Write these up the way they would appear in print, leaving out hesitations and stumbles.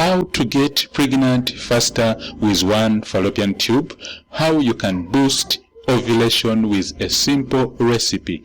how to get pregnant faster with one fallopian tube, how you can boost ovulation with a simple recipe.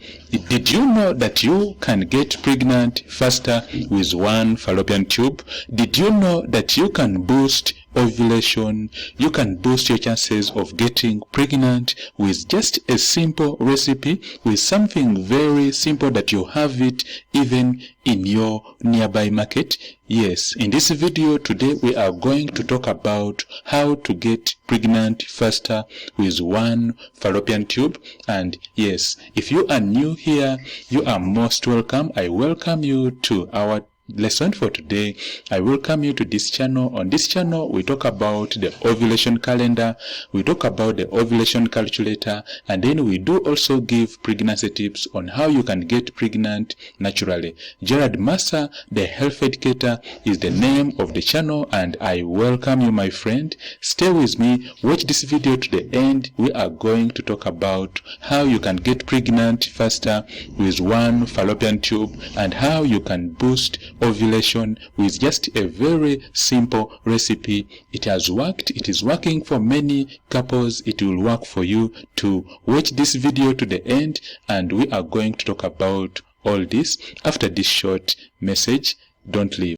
Did you know that you can get pregnant faster with one fallopian tube? Did you know that you can boost ovulation? You can boost your chances of getting pregnant with just a simple recipe, with something very simple that you have it even in your nearby market. Yes, in this video today we are going to talk about how to get pregnant faster with one fallopian tube. And yes, if you are new here, you are most welcome. I welcome you to our lesson for today. I welcome you to this channel. On this channel we talk about the ovulation calendar, we talk about the ovulation calculator, and then we do also give pregnancy tips on how you can get pregnant naturally. Gerald Massa, the health educator, is the name of the channel, and I welcome you, my friend. Stay with me, watch this video to the end. We are going to talk about how you can get pregnant faster with one fallopian tube and how you can boost ovulation with just a very simple recipe. It has worked, it is working for many couples. It will work for you to watch this video to the end, and we are going to talk about all this after this short message. Don't leave.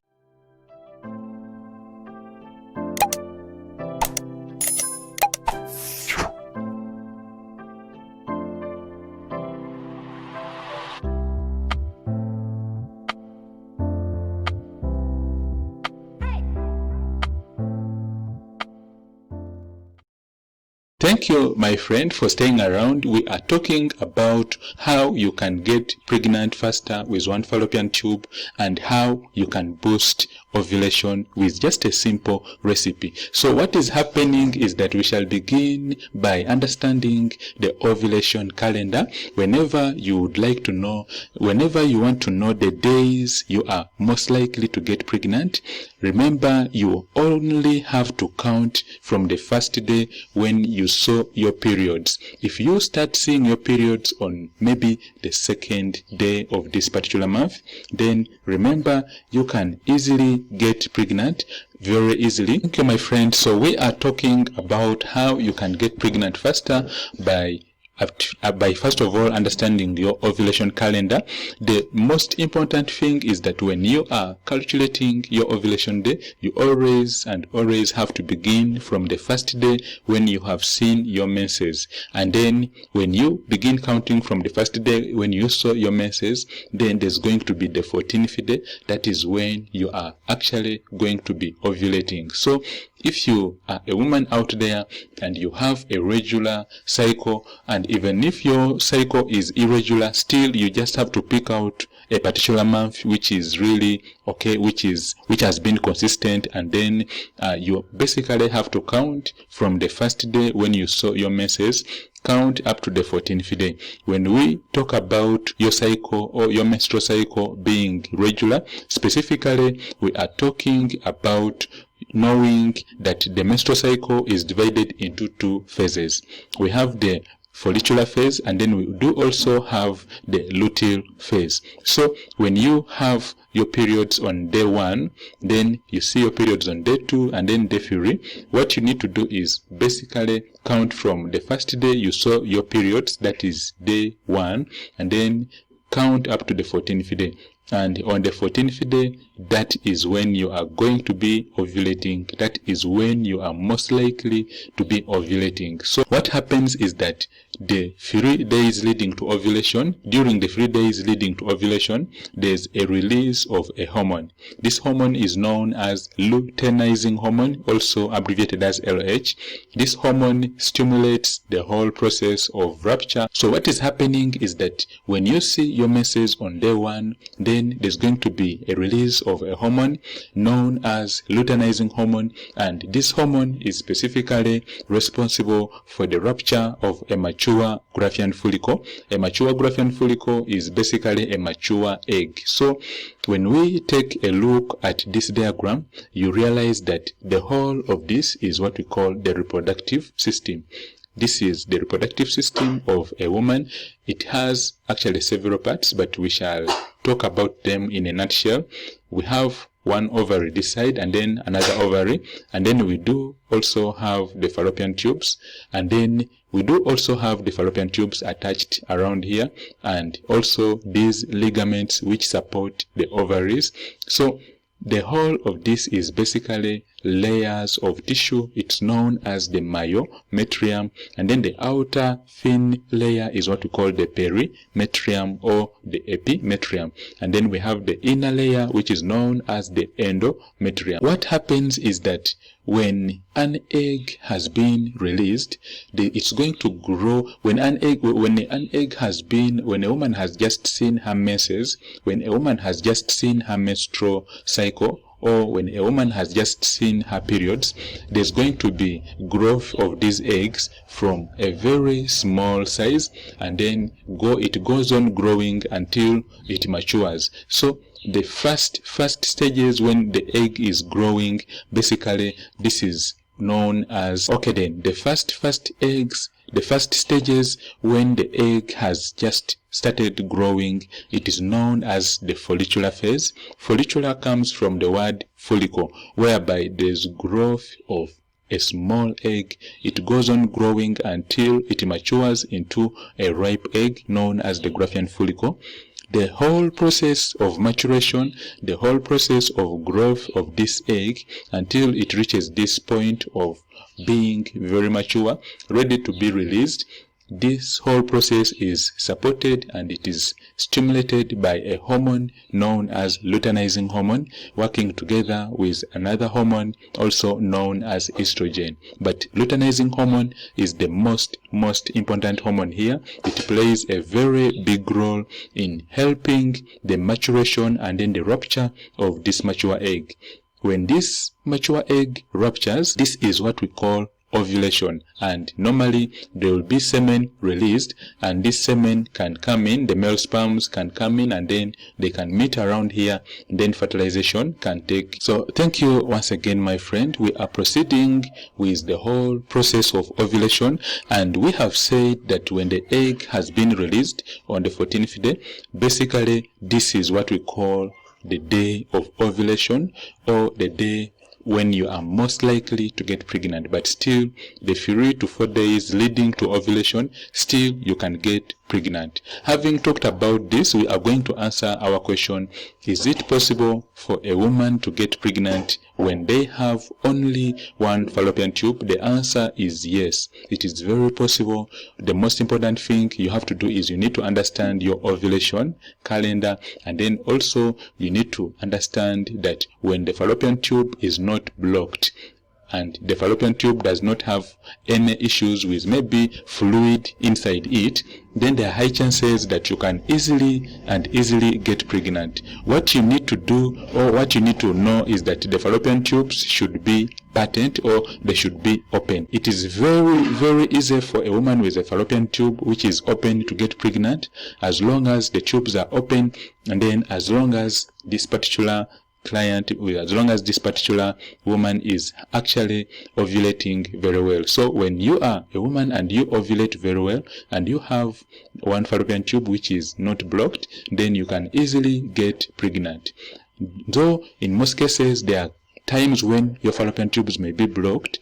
Thank you, my friend, for staying around. We are talking about how you can get pregnant faster with one fallopian tube and how you can boost ovulation with just a simple recipe. So what is happening is that we shall begin by understanding the ovulation calendar. Whenever you would like to know, whenever you want to know the days you are most likely to get pregnant, remember you only have to count from the first day when you saw your periods. If you start seeing your periods on maybe the second day of this particular month, then remember you can easily get pregnant very easily. Thank you, my friend. So we are talking about how you can get pregnant faster by first of all understanding your ovulation calendar. The most important thing is that when you are calculating your ovulation day, you always have to begin from the first day when you have seen your menses. And then when you begin counting from the first day when you saw your menses, then there's going to be the 14th day. That is when you are actually going to be ovulating. So if you are a woman out there and you have a regular cycle, and even if your cycle is irregular, still you just have to pick out a particular month which is really okay, which has been consistent, and then you basically have to count from the first day when you saw your menses, count up to the 14th day. When we talk about your cycle or your menstrual cycle being regular, specifically we are talking about knowing that the menstrual cycle is divided into two phases. We have the follicular phase, and then we do also have the luteal phase. So when you have your periods on day 1, then you see your periods on day 2 and then day 3, what you need to do is basically count from the first day you saw your periods, that is day 1, and then count up to the 14th day. And on the 14th day, that is when you are going to be ovulating. That is when you are most likely to be ovulating. So what happens is that the 3 days leading to ovulation, during the 3 days leading to ovulation, there's a release of a hormone. This hormone is known as luteinizing hormone, also abbreviated as LH. This hormone stimulates the whole process of rupture. So what is happening is that when you see your menses on day 1, then there's going to be a release of a hormone known as luteinizing hormone, and this hormone is specifically responsible for the rupture of a mature Graafian follicle. A mature Graafian follicle is basically a mature egg. So when we take a look at this diagram, you realize that the whole of this is what we call the reproductive system. This is the reproductive system of a woman. It has actually several parts, but we shall talk about them in a nutshell. We have one ovary this side and then another ovary, and then we do also have the fallopian tubes, and then we do also have the fallopian tubes attached around here, and also these ligaments which support the ovaries. So the whole of this is basically layers of tissue. It's known as the myometrium, and then the outer thin layer is what we call the perimetrium or the epimetrium, and then we have the inner layer which is known as the endometrium. What happens is that when an egg has been released, it's going to grow. When a woman has just seen her menses, when a woman has just seen her menstrual cycle, or when a woman has just seen her periods, there's going to be growth of these eggs from a very small size, and then it goes on growing until it matures. So the first stages when the egg is growing, basically this is known as, okay, then the first eggs, the first stages when the egg has just started growing, it is known as the follicular phase. Follicular comes from the word follicle, whereby there's growth of a small egg. It goes on growing until it matures into a ripe egg known as the Graafian follicle. The whole process of maturation, the whole process of growth of this egg until it reaches this point of being very mature, ready to be released, this whole process is supported and it is stimulated by a hormone known as luteinizing hormone, working together with another hormone also known as estrogen. But luteinizing hormone is the most important hormone here. It plays a very big role in helping the maturation and then the rupture of this mature egg. When this mature egg ruptures, this is what we call ovulation, and normally there will be semen released, and this semen can come in, the male sperms can come in, and then they can meet around here, and then fertilization can take. So thank you once again, my friend. We are proceeding with the whole process of ovulation, and we have said that when the egg has been released on the 14th day, basically this is what we call the day of ovulation, or the day when you are most likely to get pregnant. But still, the 3 to 4 days leading to ovulation, still you can get pregnant. Having talked about this, we are going to answer our question: is it possible for a woman to get pregnant when they have only one fallopian tube? The answer is yes. It is very possible. The most important thing you have to do is you need to understand your ovulation calendar, and then also you need to understand that when the fallopian tube is not blocked, and the fallopian tube does not have any issues with maybe fluid inside it, then there are high chances that you can easily get pregnant. What you need to do, or what you need to know, is that the fallopian tubes should be patent, or they should be open. It is very easy for a woman with a fallopian tube which is open to get pregnant, as long as the tubes are open, and then as long as this particular as long as this particular woman is actually ovulating very well. So when you are a woman and you ovulate very well, and you have one fallopian tube which is not blocked, then you can easily get pregnant. Though in most cases there are times when your fallopian tubes may be blocked,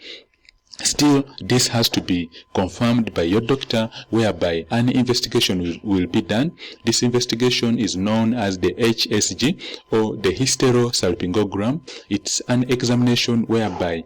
still this has to be confirmed by your doctor, whereby an investigation will be done. This investigation is known as the HSG, or the hysterosalpingogram. It's an examination whereby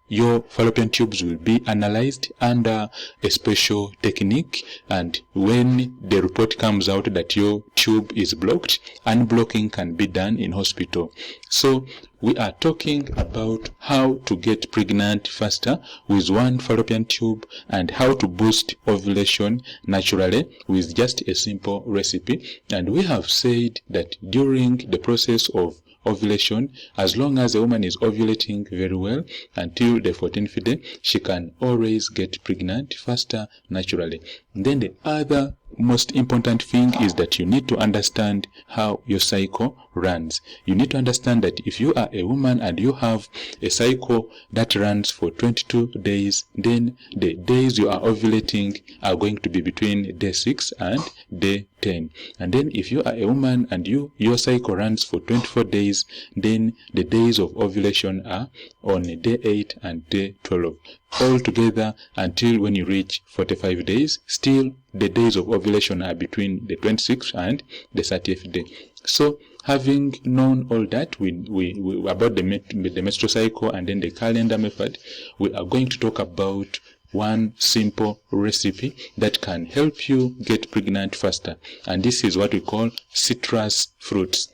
your fallopian tubes will be analyzed under a special technique, and when the report comes out that your tube is blocked, unblocking can be done in hospital. So we are talking about how to get pregnant faster with one fallopian tube, and how to boost ovulation naturally with just a simple recipe. And we have said that during the process of ovulation, as long as a woman is ovulating very well until the 14th day, she can always get pregnant faster naturally. And then the other most important thing is that you need to understand how your cycle runs. You need to understand that if you are a woman and you have a cycle that runs for 22 days, then the days you are ovulating are going to be between day 6 and day 10. And then if you are a woman and your cycle runs for 24 days, then the days of ovulation are on day 8 and day 12. All together until when you reach 45 days, still the days of ovulation are between the 26th and the 30th day. So having known all that about the menstrual cycle and then the calendar method, we are going to talk about one simple recipe that can help you get pregnant faster, and this is what we call citrus fruits.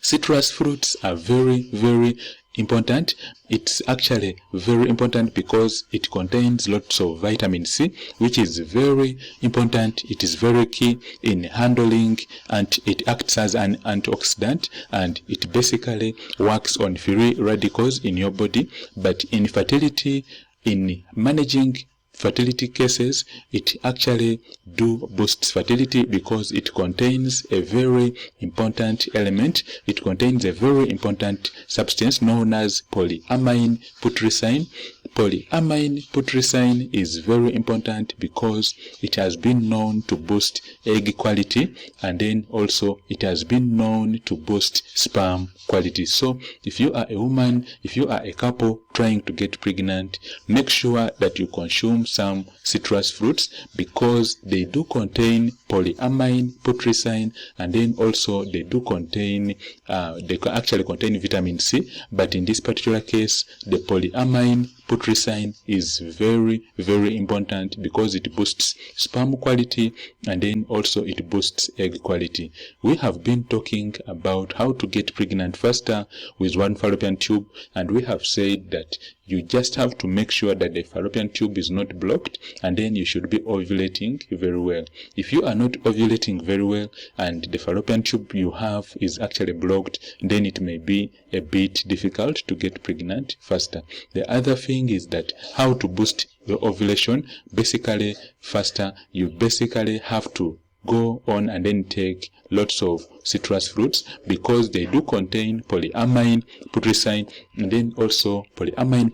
Citrus fruits are very, very important. It's actually very important because it contains lots of vitamin C, which is very important. It is very key in handling, and it acts as an antioxidant, and it basically works on free radicals in your body. But in fertility, in managing fertility cases, it actually boosts fertility because it contains a very important element. It contains a very important substance known as polyamine putrescine. Polyamine putrescine is very important because it has been known to boost egg quality, and then also it has been known to boost sperm quality. So if you are a woman, if you are a couple trying to get pregnant, make sure that you consume some citrus fruits because they do contain polyamine putrescine, and then also they do contain they actually contain vitamin C, but in this particular case the polyamine putrescine is very, very important because it boosts sperm quality, and then also it boosts egg quality. We have been talking about how to get pregnant faster with one fallopian tube, and we have said that you just have to make sure that the fallopian tube is not blocked, and then you should be ovulating very well. If you are not ovulating very well and the fallopian tube you have is actually blocked, then it may be a bit difficult to get pregnant faster. The other thing is that how to boost your ovulation basically faster. You basically have to go on and then take lots of citrus fruits because they do contain polyamine putrescine, and then also polyamine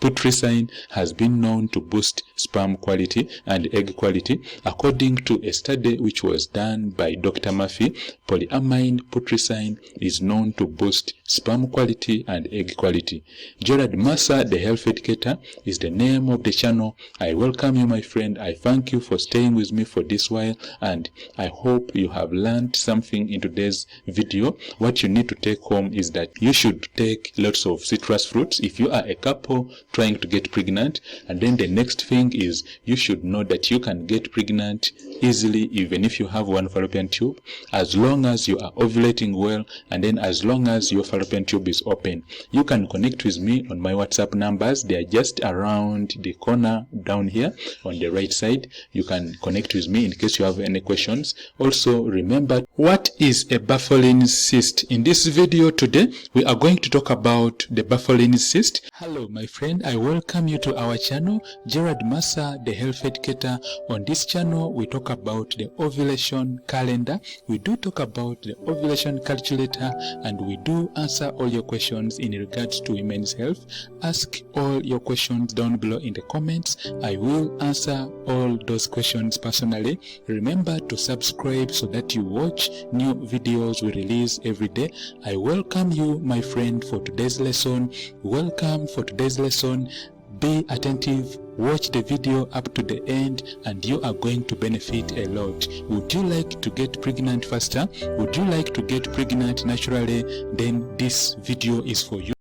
putrescine has been known to boost sperm quality and egg quality. According to a study which was done by Dr. Murphy, polyamine putrescine is known to boost sperm quality and egg quality. Gerald, Massa, the Health Educator, is the name of the channel. I welcome you, my friend. I thank you for staying with me for this while, and I hope you have learned something in today's video. What you need to take home is that you should take lots of citrus fruits if you are a couple trying to get pregnant, and then the next thing is you should know that you can get pregnant easily even if you have one fallopian tube, as long as you are ovulating well, and then as long as your fallopian tube is open. You can connect with me on my WhatsApp numbers. They are just around the corner down here on the right side. You can connect with me in case you have any questions. Also, remember, what is a baffling cyst? In this video today, we are going to talk about the baffling cyst. Hello, my friend. I welcome you to our channel, Gerald Massa, the Health Educator. On this channel, we talk about the ovulation calendar. We do talk about the ovulation calculator, and we do answer all your questions in regards to women's health. Ask all your questions down below in the comments. I will answer all those questions personally. Remember to subscribe so that you watch new videos we release every day. I welcome you, my friend, for today's lesson. Welcome for today's lesson. Be attentive, watch the video up to the end, and you are going to benefit a lot. Would you like to get pregnant faster? Would you like to get pregnant naturally? Then this video is for you.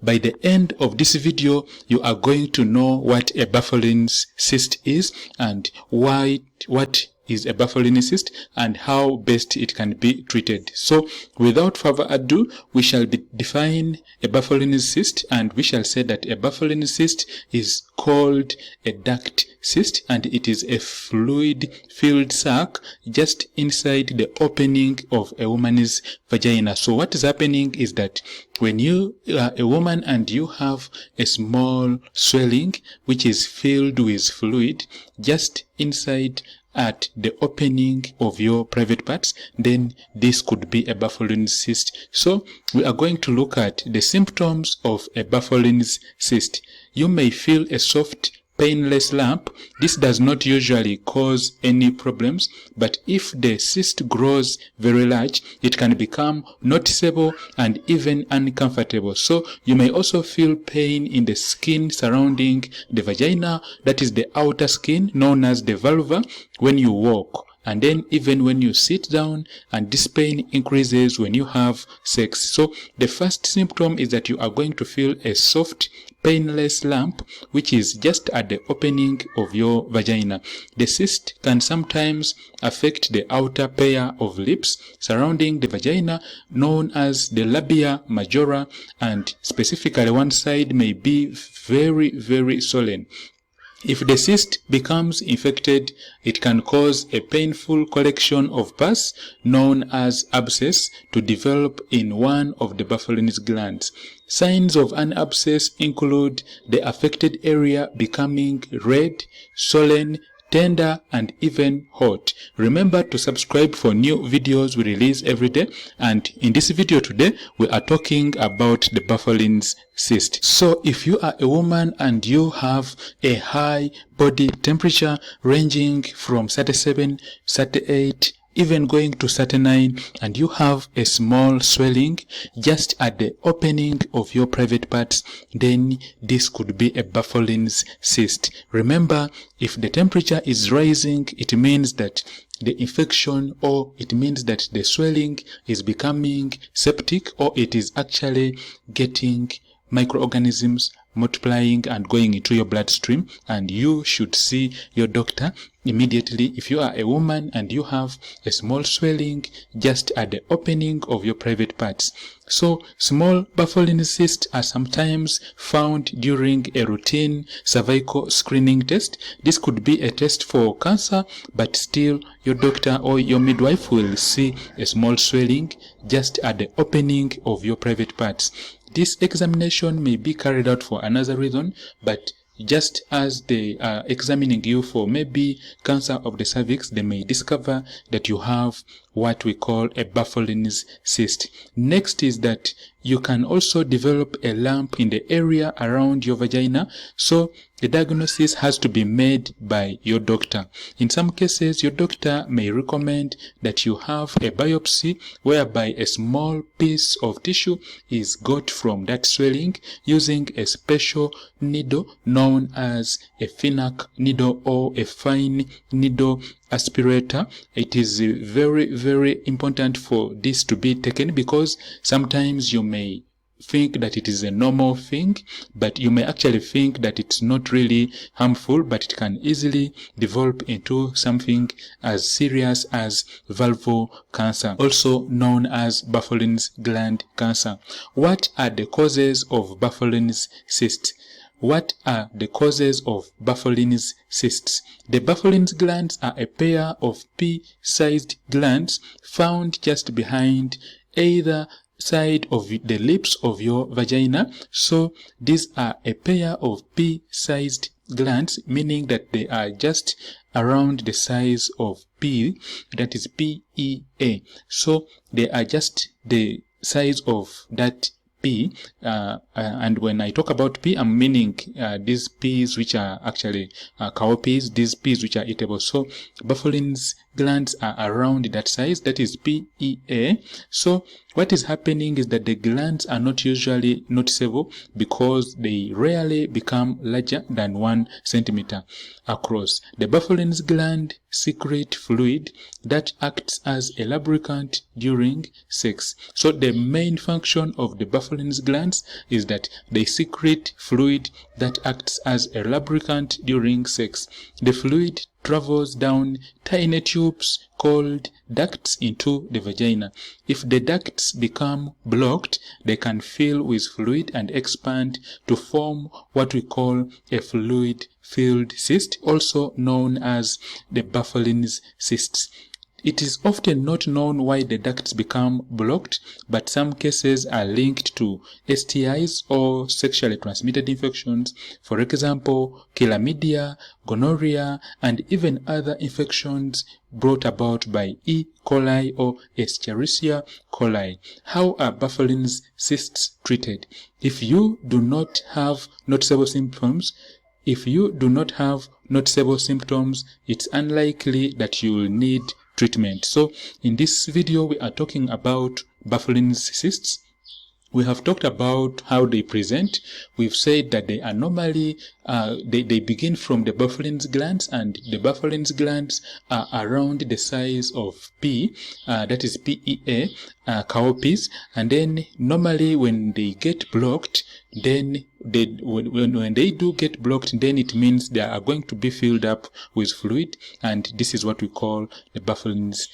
By the end of this video, you are going to know what a baffling cyst is, and what is a baffling cyst, and how best it can be treated. So without further ado, we shall define a baffling cyst, and we shall say that a baffling cyst is called a duct cyst, and it is a fluid-filled sac just inside the opening of a woman's vagina. So what is happening is that when you are a woman and you have a small swelling which is filled with fluid just inside at the opening of your private parts, then this could be a Bartholin's cyst. So we are going to look at the symptoms of a Bartholin's cyst. You may feel a soft, painless lump. This does not usually cause any problems, but if the cyst grows very large, it can become noticeable and even uncomfortable. So you may also feel pain in the skin surrounding the vagina, that is the outer skin known as the vulva, when you walk. And then even when you sit down, and this pain increases when you have sex. So the first symptom is that you are going to feel a soft, painless lump, which is just at the opening of your vagina. The cyst can sometimes affect the outer pair of lips surrounding the vagina, known as the labia majora, and specifically one side may be very, very swollen. If the cyst becomes infected, it can cause a painful collection of pus, known as abscess, to develop in one of the Bartholin's glands. Signs of an abscess include the affected area becoming red, swollen, tender, and even hot. Remember to subscribe for new videos we release every day, and in this video today we are talking about the Bartholin's cyst. So if you are a woman and you have a high body temperature ranging from 37, 38, even going to 39, and you have a small swelling just at the opening of your private parts, then this could be a Bartholin's cyst. Remember, if the temperature is rising, it means that the infection, or it means that the swelling is becoming septic, or it is actually getting microorganisms multiplying and going into your bloodstream, and you should see your doctor immediately if you are a woman and you have a small swelling just at the opening of your private parts. So small Bartholin's cysts are sometimes found during a routine cervical screening test. This could be a test for cancer, but still your doctor or your midwife will see a small swelling just at the opening of your private parts. This examination may be carried out for another reason, but just as they are examining you for maybe cancer of the cervix, they may discover that you have what we call a Bartholin's cyst. Next is that you can also develop a lump in the area around your vagina, so the diagnosis has to be made by your doctor. In some cases, your doctor may recommend that you have a biopsy whereby a small piece of tissue is got from that swelling using a special needle known as a Finac needle or a fine needle aspirator. It is very, very important for this to be taken, because sometimes you may think that it is a normal thing, but you may actually think that it's not really harmful, but it can easily develop into something as serious as vulval cancer, also known as Bartholin's gland cancer. What are the causes of Bartholin's cysts? What are the causes of Bartholin's cysts? The Bartholin's glands are a pair of pea-sized glands found just behind either side of the lips of your vagina. So these are a pair of pea-sized glands, meaning that they are just around the size of pea, that is PEA. So they are just the size of that pea, and when I talk about pea, I'm meaning these peas which are actually cowpeas, these peas which are eatable. So Bartholin's glands are around that size, that is PEA. So what is happening is that the glands are not usually noticeable because they rarely become larger than 1 centimeter across. The Bartholin's gland secrete fluid that acts as a lubricant during sex. So the main function of the Bartholin's glands is that they secrete fluid that acts as a lubricant during sex. The fluid travels down tiny tubes called ducts into the vagina. If the ducts become blocked, they can fill with fluid and expand to form what we call a fluid-filled cyst, also known as the Bartholin's cysts. It is often not known why the ducts become blocked, but some cases are linked to STIs or sexually transmitted infections, for example, chlamydia, gonorrhea, and even other infections brought about by E. coli or Escherichia coli. How are Bufferlin's cysts treated? If you do not have noticeable symptoms, it's unlikely that you will need treatment. So in this video, we are talking about Bufferlin's cysts. We have talked about how they present. We've said that they are normally, they begin from the Bufferlin's glands, and the Bufferlin's glands are around the size of pea, that is PEA, cowpeas, and then normally when they get blocked, then when they do get blocked, then it means they are going to be filled up with fluid, and this is what we call the Bufferlin's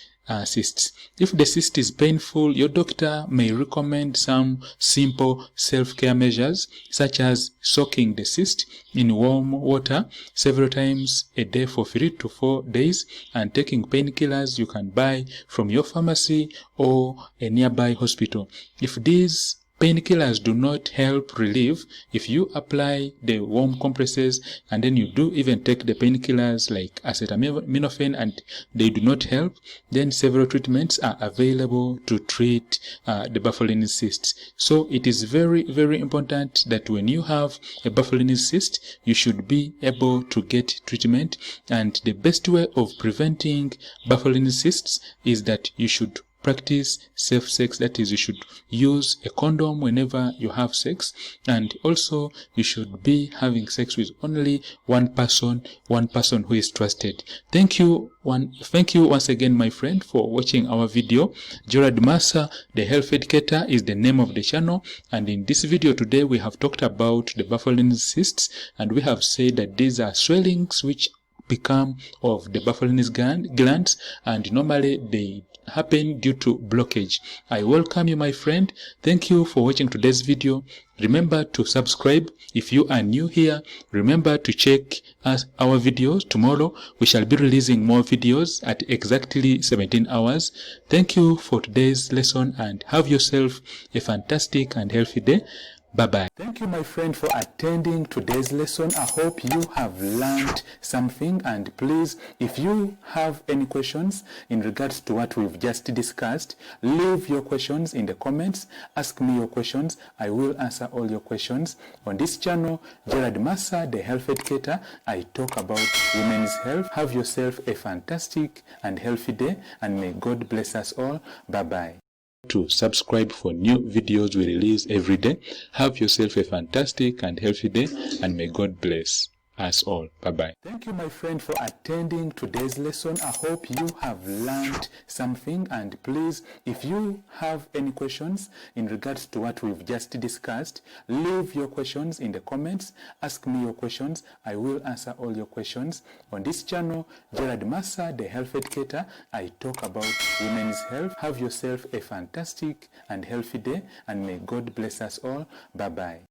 cysts. If the cyst is painful, your doctor may recommend some simple self-care measures, such as soaking the cyst in warm water several times a day for 3 to 4 days, and taking painkillers you can buy from your pharmacy or a nearby hospital. If these painkillers do not help relieve, if you apply the warm compresses and then you do even take the painkillers like acetaminophen and they do not help, then several treatments are available to treat the Bufferlin's cysts. So it is very, very important that when you have a Bufferlin's cyst, you should be able to get treatment, and the best way of preventing Bufferlin's cysts is that you should practice safe sex. That is, you should use a condom whenever you have sex, and also you should be having sex with only one person who is trusted. Thank you once again, my friend, for watching our video. Gerald Massa, the Health Educator, is the name of the channel, and in this video today we have talked about the Bufferlin's cysts, and we have said that these are swellings which become of the Bufferlin's glands, and normally they happen due to blockage. I welcome you, my friend. Thank you for watching today's video. Remember to subscribe if you are new here. Remember to check our videos. Tomorrow we shall be releasing more videos at exactly 17 hours. Thank you for today's lesson, and have yourself a fantastic and healthy day. Bye-bye. Thank you, my friend, for attending today's lesson. I hope you have learned something, and please, if you have any questions in regards to what we've just discussed, leave your questions in the comments. Ask me your questions. I will answer all your questions. On this channel, Gerald Massa, the Health Educator, I talk about women's health. Have yourself a fantastic and healthy day, and may God bless us all. Bye-bye. To subscribe for new videos we release every day. Have yourself a fantastic and healthy day, and may God bless us all. Bye-bye. Thank you, my friend, for attending today's lesson. I hope you have learned something, and please, if you have any questions in regards to what we've just discussed, leave your questions in the comments. Ask me your questions. I will answer all your questions. On this channel, Gerald Massa, the Health Educator, I talk about women's health. Have yourself a fantastic and healthy day, and may God bless us all. Bye-bye.